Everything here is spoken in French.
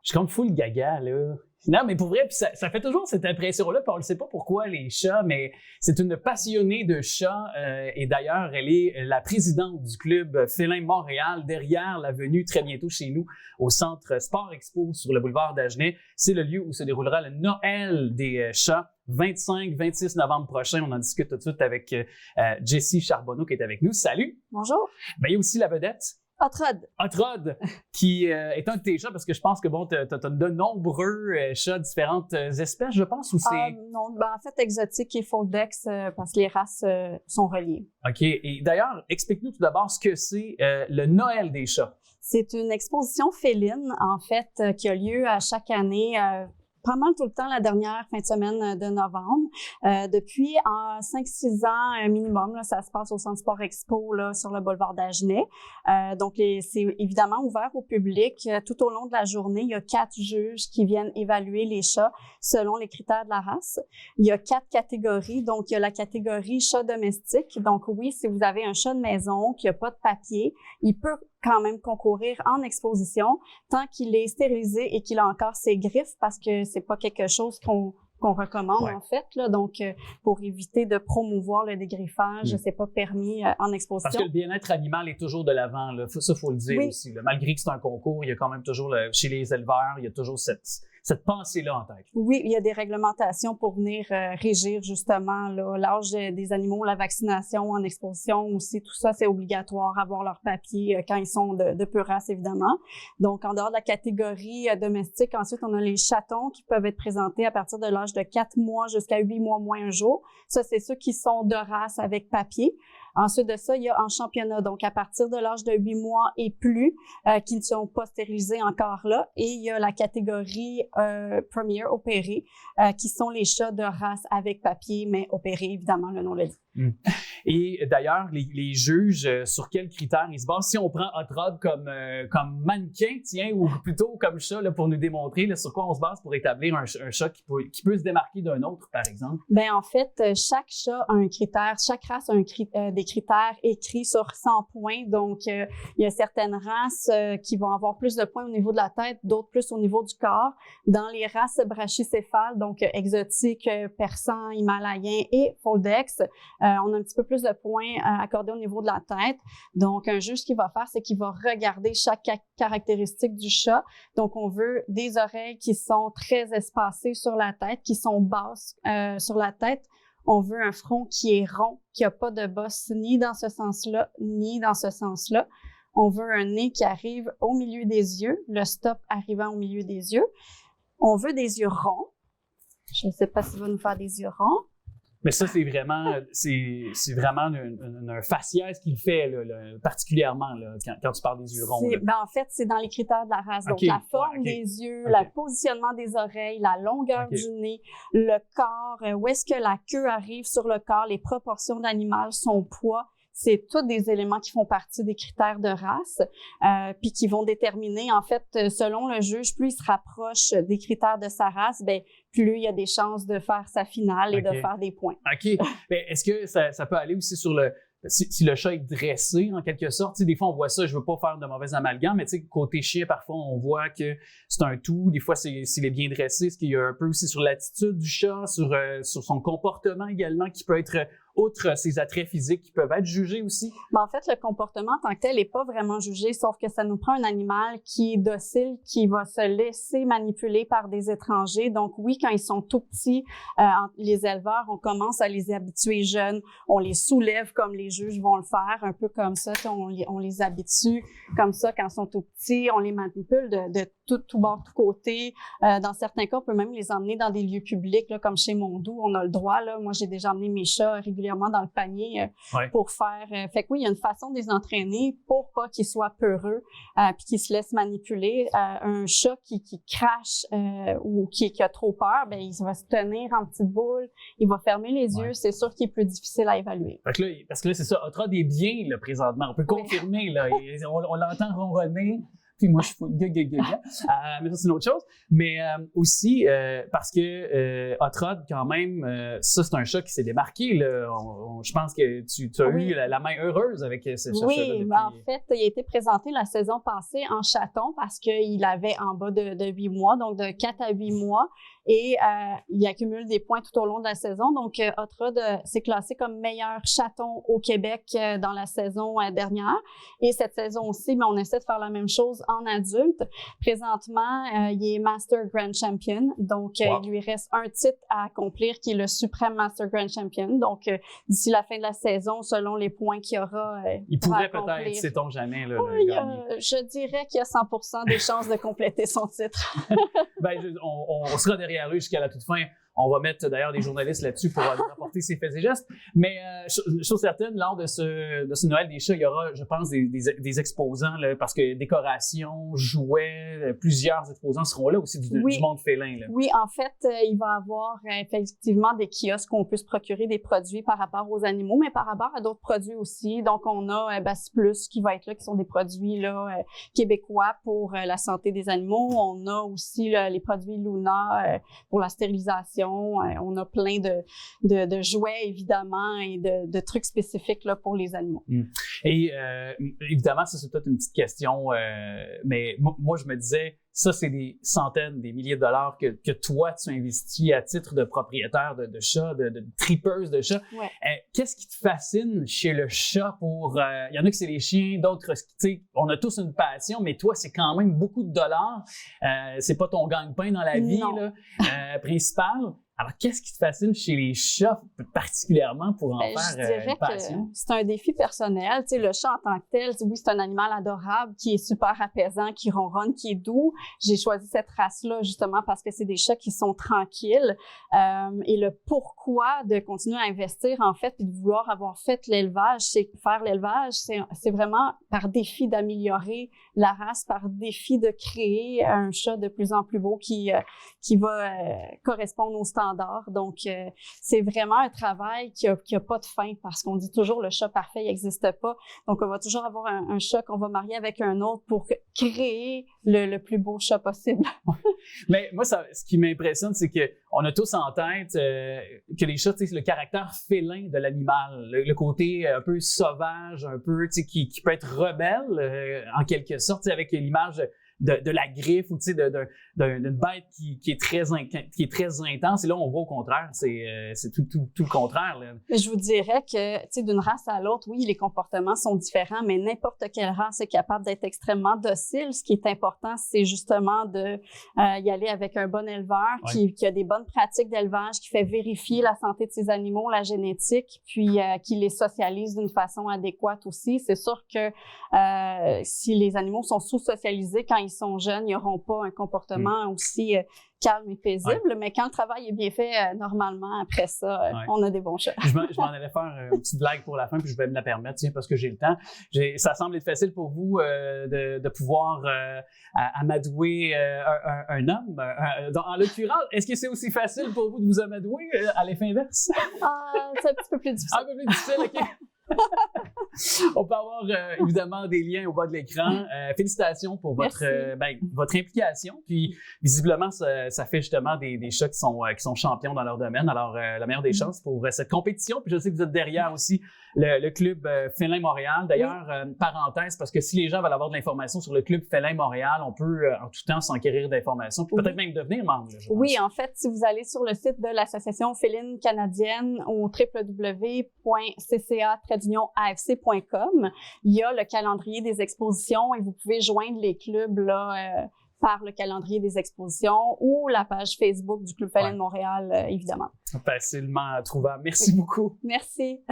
Je suis comme full gaga, là. Non, mais pour vrai, puis ça fait toujours cette impression-là, puis on ne sait pas pourquoi les chats, mais c'est une passionnée de chats, et d'ailleurs, elle est la présidente du club Félin Montréal, derrière l'avenue, très bientôt chez nous, au centre Sport Expo sur le boulevard d'Agenais. C'est le lieu où se déroulera le Noël des chats, 25-26 novembre prochain. On en discute tout de suite avec Jessie Charbonneau qui est avec nous. Salut! Bonjour! Ben, il y a aussi la vedette. Hot Rod. Hot Rod, qui est un de tes chats, parce que je pense que bon, t'as de nombreux chats, différentes espèces, je pense, ou c'est... Non, en fait, exotique et Foldex, parce que les races sont reliées. OK. Et d'ailleurs, explique-nous tout d'abord ce que c'est le Noël des chats. C'est une exposition féline, en fait, qui a lieu à chaque année, pas mal tout le temps la dernière fin de semaine de novembre. Depuis 5-6 ans un minimum, là, ça se passe au Centre Sport Expo là, sur le boulevard d'Agenais. Donc, c'est évidemment ouvert au public. Tout au long de la journée, il y a 4 juges qui viennent évaluer les chats selon les critères de la race. Il y a 4 catégories. Donc, il y a la catégorie chat domestique. Donc, oui, si vous avez un chat de maison qui n'a pas de papier, il peut quand même concourir en exposition tant qu'il est stérilisé et qu'il a encore ses griffes parce que c'est pas quelque chose qu'on recommande en fait là, donc pour éviter de promouvoir le dégriffage, c'est pas permis en exposition. Parce que le bien-être animal est toujours de l'avant, là. Ça faut le dire aussi. Là. Malgré que c'est un concours, il y a quand même toujours chez les éleveurs, il y a toujours cette pensée-là en tête. Oui, il y a des réglementations pour venir régir justement l'âge des animaux, la vaccination en exposition aussi, tout ça, c'est obligatoire, avoir leur papier quand ils sont de pure race, évidemment. Donc, en dehors de la catégorie domestique, ensuite, on a les chatons qui peuvent être présentés à partir de l'âge de 4 mois jusqu'à 8 mois moins un jour. Ça, c'est ceux qui sont de race avec papier. Ensuite de ça, il y a en championnat, donc à partir de l'âge de 8 mois et plus, qui ne sont pas stérilisés encore là. Et il y a la catégorie première opérée, qui sont les chats de race avec papier, mais opérés, évidemment, le nom le dit. Et d'ailleurs, les juges, sur quels critères ils se basent? Si on prend Hot Rod comme mannequin, tiens, ou plutôt comme chat, là, pour nous démontrer là, sur quoi on se base pour établir un chat qui peut se démarquer d'un autre, par exemple? Ben en fait, chaque chat a un critère, chaque race a des critères écrits sur 100 points. Donc, il y a certaines races qui vont avoir plus de points au niveau de la tête, d'autres plus au niveau du corps. Dans les races brachycéphales, donc exotiques, persans, himalayens et Foldex, on a un petit peu plus de points accordés au niveau de la tête. Donc, un juge, ce qu'il va faire, c'est qu'il va regarder chaque caractéristique du chat. Donc, on veut des oreilles qui sont très espacées sur la tête, qui sont basses sur la tête. On veut un front qui est rond, qui n'a pas de bosse ni dans ce sens-là, ni dans ce sens-là. On veut un nez qui arrive au milieu des yeux, le stop arrivant au milieu des yeux. On veut des yeux ronds. Je ne sais pas s'il va nous faire des yeux ronds. Mais ça, c'est vraiment un faciès qu'il fait là, particulièrement là, quand tu parles des yeux ronds. En fait, c'est dans les critères de la race. Donc, la forme des yeux, le positionnement des oreilles, la longueur du nez, le corps, où est-ce que la queue arrive sur le corps, les proportions de l'animal, son poids. C'est tous des éléments qui font partie des critères de race, puis qui vont déterminer, en fait, selon le juge, plus il se rapproche des critères de sa race, ben plus il y a des chances de faire sa finale et de faire des points. OK. Mais est-ce que ça peut aller aussi sur si le chat est dressé, en quelque sorte? Tu sais, des fois, on voit ça, je veux pas faire de mauvais amalgame, mais tu sais, côté chien, parfois, on voit que c'est un tout. Des fois, s'il est bien dressé, ce qu'il y a un peu aussi sur l'attitude du chat, sur son comportement également, qui peut être... outre ces attraits physiques qui peuvent être jugés aussi? En fait, le comportement en tant que tel n'est pas vraiment jugé, sauf que ça nous prend un animal qui est docile, qui va se laisser manipuler par des étrangers. Donc oui, quand ils sont tout petits, les éleveurs, on commence à les habituer jeunes, on les soulève comme les juges vont le faire, un peu comme ça, on les habitue comme ça quand ils sont tout petits, on les manipule de tout bord, tout côté. Dans certains cas, on peut même les emmener dans des lieux publics, là, comme chez Mondou, on a le droit. Là. Moi, j'ai déjà emmené mes chats régulièrement dans le panier pour faire... fait que oui, il y a une façon de les entraîner pour pas qu'ils soient peureux puis qu'ils se laissent manipuler. Un chat qui crache ou qui a trop peur, ben il va se tenir en petite boule, il va fermer les yeux. C'est sûr qu'il est plus difficile à évaluer. Fait que là, parce que là, c'est ça, Hot Rod est bien là, présentement. On peut confirmer, là, on l'entend ronronner. puis moi, je suis gaga. Mais ça, c'est une autre chose. Mais aussi, parce que Hot Rod, quand même, ça, c'est un chat qui s'est démarqué. Là. Je pense que tu as eu la main heureuse avec ce chat-là. Oui, en fait, il a été présenté la saison passée en chaton parce qu'il avait en bas de 8 mois, donc de 4 à 8 mois. Et il accumule des points tout au long de la saison. Donc, Hot Rod s'est classé comme meilleur chaton au Québec dans la saison dernière. Et cette saison-ci, mais on essaie de faire la même chose en adulte. Présentement, il est Master Grand Champion. Donc, il lui reste un titre à accomplir qui est le Supreme Master Grand Champion. Donc, d'ici la fin de la saison, selon les points qu'il y aura, il pourrait peut-être, sait-on jamais, là, oui, je dirais qu'il y a 100% des chances de compléter son titre. On sera derrière lui jusqu'à la toute fin. On va mettre d'ailleurs des journalistes là-dessus pour rapporter ses faits et gestes. Mais chose certaine, lors de ce Noël des chats, il y aura, je pense, des exposants, là, parce que décorations, jouets, plusieurs exposants seront là aussi du monde félin. Là. Oui, en fait, il va y avoir effectivement des kiosques où on peut se procurer des produits par rapport aux animaux, mais par rapport à d'autres produits aussi. Donc, on a Bass Plus qui va être là, qui sont des produits là, québécois pour la santé des animaux. On a aussi là, les produits Luna pour la stérilisation. On a plein de jouets, évidemment, et de trucs spécifiques là, pour les animaux. Et évidemment, ça, c'est peut-être une petite question, mais moi, je me disais, ça, c'est des centaines, des milliers de dollars que toi, tu investis à titre de propriétaire de chats, de tripeuse de chats. Ouais. Qu'est-ce qui te fascine chez le chat pour... Il y en a que c'est les chiens, d'autres, tu sais, on a tous une passion, mais toi, c'est quand même beaucoup de dollars. C'est pas ton gagne-pain dans la vie là, principale. Alors, qu'est-ce qui te fascine chez les chats particulièrement pour en faire une passion? Que c'est un défi personnel. Tu sais, le chat en tant que tel, oui, c'est un animal adorable qui est super apaisant, qui ronronne, qui est doux. J'ai choisi cette race-là justement parce que c'est des chats qui sont tranquilles. Et le pourquoi de continuer à investir, en fait, puis de vouloir avoir fait l'élevage, c'est faire l'élevage, c'est vraiment par défi d'améliorer la race, par défi de créer un chat de plus en plus beau qui va correspondre aux standards. Donc, c'est vraiment un travail qui a pas de fin parce qu'on dit toujours le chat parfait n'existe pas. Donc, on va toujours avoir un chat qu'on va marier avec un autre pour créer le plus beau chat possible. Mais moi, ce qui m'impressionne, c'est qu'on a tous en tête que les chats, le caractère félin de l'animal, le côté un peu sauvage, un peu qui peut être rebelle en quelque sorte, avec l'image de la griffe ou d'une bête qui est très intense. Et là, on voit au contraire, c'est tout le contraire. Là. Mais je vous dirais que d'une race à l'autre, oui, les comportements sont différents, mais n'importe quelle race est capable d'être extrêmement docile. Ce qui est important, c'est justement de y aller avec un bon éleveur qui a des bonnes pratiques d'élevage, qui fait vérifier la santé de ses animaux, la génétique, puis qui les socialise d'une façon adéquate aussi. C'est sûr que si les animaux sont sous-socialisés quand ils sont jeunes, ils n'auront pas un comportement aussi calme et paisible, mais quand le travail est bien fait, normalement, après ça, on a des bons chats. Je m'en allais faire une petite blague pour la fin, puis je vais me la permettre, parce que j'ai le temps. Ça semble être facile pour vous de pouvoir amadouer un homme. En l'occurrence, est-ce que c'est aussi facile pour vous de vous amadouer à l'effet inverse? C'est un petit peu plus difficile. Un peu plus difficile, OK. On peut avoir évidemment des liens au bas de l'écran. Félicitations pour votre implication. Puis visiblement, ça fait justement des chats qui sont champions dans leur domaine. Alors, la meilleure des chances pour cette compétition. Puis je sais que vous êtes derrière aussi le club Félin Montréal. D'ailleurs, parenthèse, parce que si les gens veulent avoir de l'information sur le club Félin Montréal, on peut en tout temps s'enquérir d'informations, puis peut-être même devenir membre. Oui, en fait, si vous allez sur le site de l'Association féline canadienne au www.cca-afc.com, il y a le calendrier des expositions et vous pouvez joindre les clubs là par le calendrier des expositions ou la page Facebook du Club Félin de Montréal, évidemment. Facilement trouvable. Merci beaucoup. Merci.